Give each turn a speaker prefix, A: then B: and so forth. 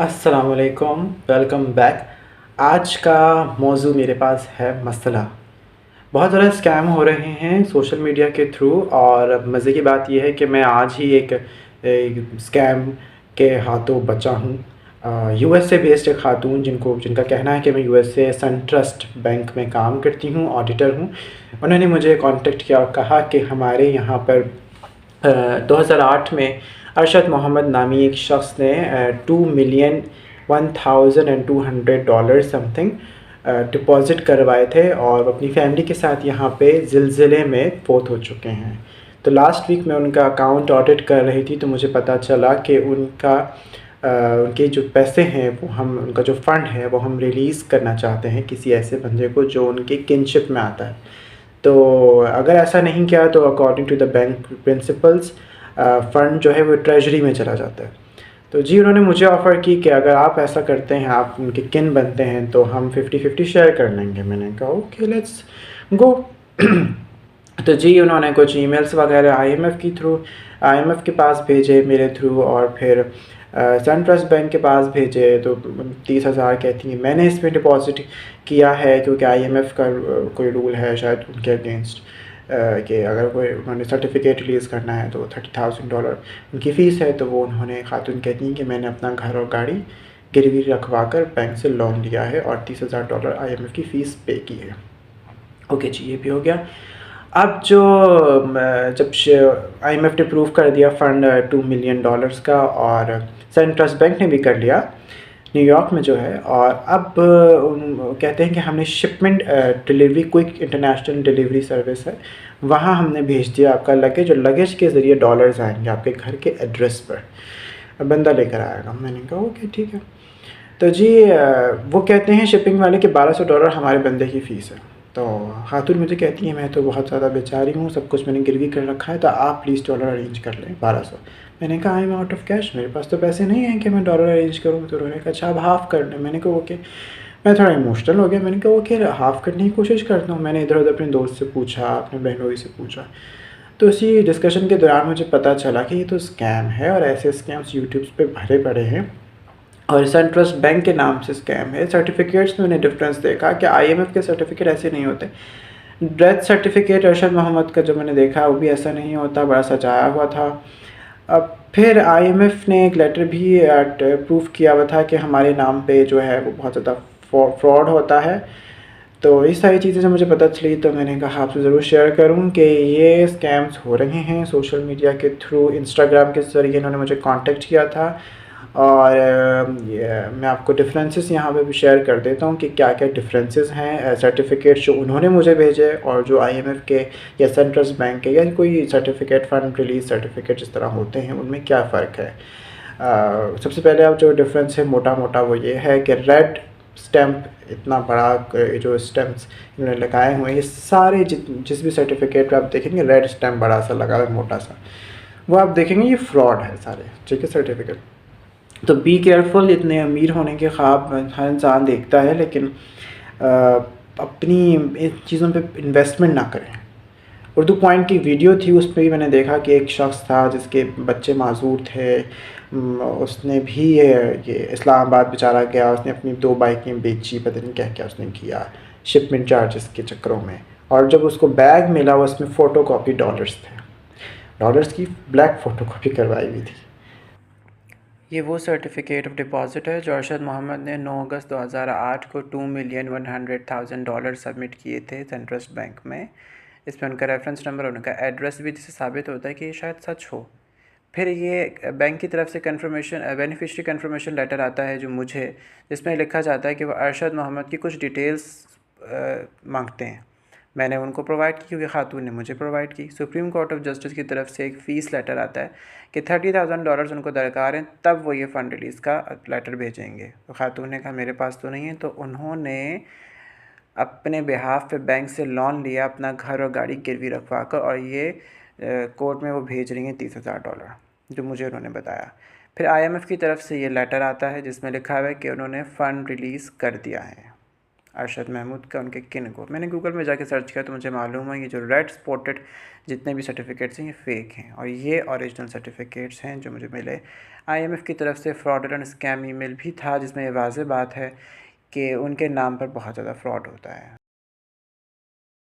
A: अस्सलाम वालेकुम, welcome back. आज का मौजू मेरे पास है मसला। बहुत ज़्यादा स्कैम हो रहे हैं सोशल मीडिया के थ्रू, और मज़े की बात ये है कि मैं आज ही एक स्कैम के हाथों बचा हूँ। यूएस से बेस्ड एक खातून जिनका कहना है कि मैं यूएस से सनट्रस्ट बैंक में काम करती हूँ, ऑडिटर हूँ। उन्होंने मुझे कॉन्टेक्ट किया और कहा कि हमारे यहाँ पर 2008 में अरशद मोहम्मद नामी एक शख्स ने $2,01,200 समथिंग डिपॉज़िट करवाए थे, और वो अपनी फैमिली के साथ यहाँ पे ज़िलज़िले में फ़ौत हो चुके हैं। तो लास्ट वीक मैं उनका अकाउंट ऑडिट कर रही थी, तो मुझे पता चला कि उनके जो पैसे हैं उनका जो फ़ंड है वो हम रिलीज़ करना चाहते हैं किसी ऐसे बंदे को जो उनके किनशिप में आता है। तो अगर ऐसा नहीं किया तो according to the bank principles fund जो है वो ट्रेजरी में चला जाता है। तो जी उन्होंने मुझे ऑफ़र की कि अगर आप ऐसा करते हैं, आप उनके किन बनते हैं, तो हम 50-50 शेयर कर लेंगे। मैंने कहा ओके, लेट्स गो। तो जी उन्होंने कुछ ईमेल्स वगैरह आईएमएफ के पास भेजे मेरे थ्रू, और फिर सनट्रस्ट बैंक के पास भेजे। तो 30,000 कहती हैं मैंने इसमें डिपॉज़िट किया है, क्योंकि आईएमएफ का कोई रूल है शायद उनके अगेंस्ट, कि अगर कोई उन्होंने सर्टिफिकेट रिलीज़ करना है तो $30,000 उनकी फ़ीस है। तो वो उन्होंने खातून कहती हैं कि मैंने अपना घर और गाड़ी गिरवी रखवा कर बैंक से लोन लिया है और $30,000 आईएमएफ की फ़ीस पे की है। ओके जी, ये भी हो गया। अब जब आईएमएफ ने प्रूव कर दिया फ़ंड $2 मिलियन का, और सनट्रस्ट बैंक ने भी कर लिया न्यूयॉर्क में जो है। और अब कहते हैं कि हमने shipment delivery, quick international delivery service है, वहाँ हमने भेज दिया आपका लगेज, और लगेज के ज़रिए डॉलर्स आएंगे आपके घर के एड्रेस पर, बंदा लेकर आएगा। मैंने कहा ओके ठीक है। तो जी वो कहते हैं शिपिंग वाले कि $1,200 हमारे बंदे की फ़ीस है। तो खातून मुझे कहती है मैं तो बहुत ज़्यादा बेचारी हूँ, सब कुछ मैंने गिरवी कर रखा है, तो आप प्लीज़ डॉलर अरेंज कर लें 1200। मैंने कहा I am out of cash, मेरे पास तो पैसे नहीं हैं कि मैं डॉलर अरेंज करूँ। तो उन्होंने कहा अच्छा आप हाफ़ कर लें। मैंने कहा ओके। मैं थोड़ा इमोशनल हो गया, मैंने कहा ओके हाफ़ करने की कोशिश करता हूँ। मैंने इधर उधर अपने दोस्त से पूछा, अपने बहनोई से पूछा। तो इसी डिस्कशन के दौरान मुझे पता चला कि ये तो स्कैम है, और ऐसे स्कैम्स यूट्यूब पे भरे पड़े हैं, और सनट्रस्ट बैंक के नाम से स्कैम है। सर्टिफिकेट्स में मैंने डिफरेंस देखा कि आईएमएफ के सर्टिफिकेट ऐसे नहीं होते। डेथ सर्टिफिकेट अरशद मोहम्मद का जो मैंने देखा वो भी ऐसा नहीं होता, बड़ा सजाया हुआ था। अब फिर आईएमएफ ने एक लेटर भी प्रूफ किया हुआ था कि हमारे नाम पे जो है वो बहुत ज़्यादा फ्रॉड होता है। तो ये सारी चीज़ें जब मुझे पता चली तो मैंने कहा आपसे ज़रूर शेयर करूं कि ये स्कैम्स हो रहे हैं सोशल मीडिया के थ्रू। इंस्टाग्राम के ज़रिए इन्होंने मुझे कांटेक्ट किया था, और मैं आपको डिफरेंसेस यहाँ पे भी शेयर कर देता हूँ कि क्या-क्या डिफरेंसेस हैं सर्टिफिकेट जो उन्होंने मुझे भेजे और जो आईएमएफ के या सेंट्रस्ट बैंक के या कोई सर्टिफिकेट, फ़ंड रिलीज़ सर्टिफिकेट जिस तरह होते हैं, उनमें क्या फ़र्क है। सबसे पहले अब जो डिफरेंस है मोटा-मोटा वो ये है कि रेड स्टैम्प, इतना बड़ा जो स्टैम्प्स इन्होंने लगाए हुए हैं, ये सारे जिस भी सर्टिफिकेट पे आप देखेंगे रेड स्टैम्प बड़ा सा लगा हुआ है, मोटा सा, वो आप देखेंगे ये फ्रॉड है सारे, ठीक है, सर्टिफिकेट। तो बी केयरफुल। इतने अमीर होने के ख्वाब हर इंसान देखता है, लेकिन अपनी इन चीज़ों पे इन्वेस्टमेंट ना करें। उर्दू पॉइंट की वीडियो थी, उसमें भी मैंने देखा कि एक शख्स था जिसके बच्चे माजूर थे। उसने भी ये इस्लामाबाद बेचारा गया, उसने अपनी 2 बाइकें बेची, पता नहीं क्या क्या उसने किया शिपमेंट चार्जेस के चक्करों में। और जब उसको बैग मिला उसमें फ़ोटो कॉपी डॉलर्स थे, डॉलर्स की ब्लैक फ़ोटो कॉपी करवाई हुई थी। ये वो सर्टिफिकेट ऑफ डिपॉजिट है जो अरशद मोहम्मद ने 9 अगस्त 2008 को $2,100,000 सबमिट किए थे सेंट्रस्ट बैंक में। इसमें उनका रेफरेंस नंबर, उनका एड्रेस भी, जिससे साबित होता है कि ये शायद सच हो। फिर ये बैंक की तरफ से कन्फर्मेशन, बेनिफिशियरी कन्फर्मेशन लेटर आता है जो मुझे, जिसमें लिखा जाता है कि वह अरशद मोहम्मद की कुछ डिटेल्स मांगते हैं। मैंने उनको प्रोवाइड की क्योंकि खातून ने मुझे प्रोवाइड की। सुप्रीम कोर्ट ऑफ जस्टिस की तरफ से एक फ़ीस लेटर आता है कि $30,000 उनको दरकार हैं, तब वो ये फ़ंड रिलीज़ का लेटर भेजेंगे। तो खातून ने कहा मेरे पास तो नहीं है, तो उन्होंने अपने बिहाफ पे बैंक से लोन लिया, अपना घर और गाड़ी गिरवी रखवा कर, और ये कोर्ट में वो भेज रही हैं $30,000 जो मुझे उन्होंने बताया। फिर आईएमएफ की तरफ से ये लेटर आता है जिसमें लिखा हुआ है कि उन्होंने फ़ंड रिलीज़ कर दिया है। अरशद महमूद का, उनके किन को। मैंने गूगल में जाके सर्च किया तो मुझे मालूम है ये जो रेड स्पॉटेड जितने भी सर्टिफिकेट्स हैं ये फ़ेक हैं और ये ओरिजिनल सर्टिफिकेट्स हैं जो मुझे मिले। IMF की तरफ से फ्रॉडलेंट स्कैम ईमेल भी था जिसमें ये वाज़ेह बात है कि उनके नाम पर बहुत ज़्यादा फ्रॉड होता है।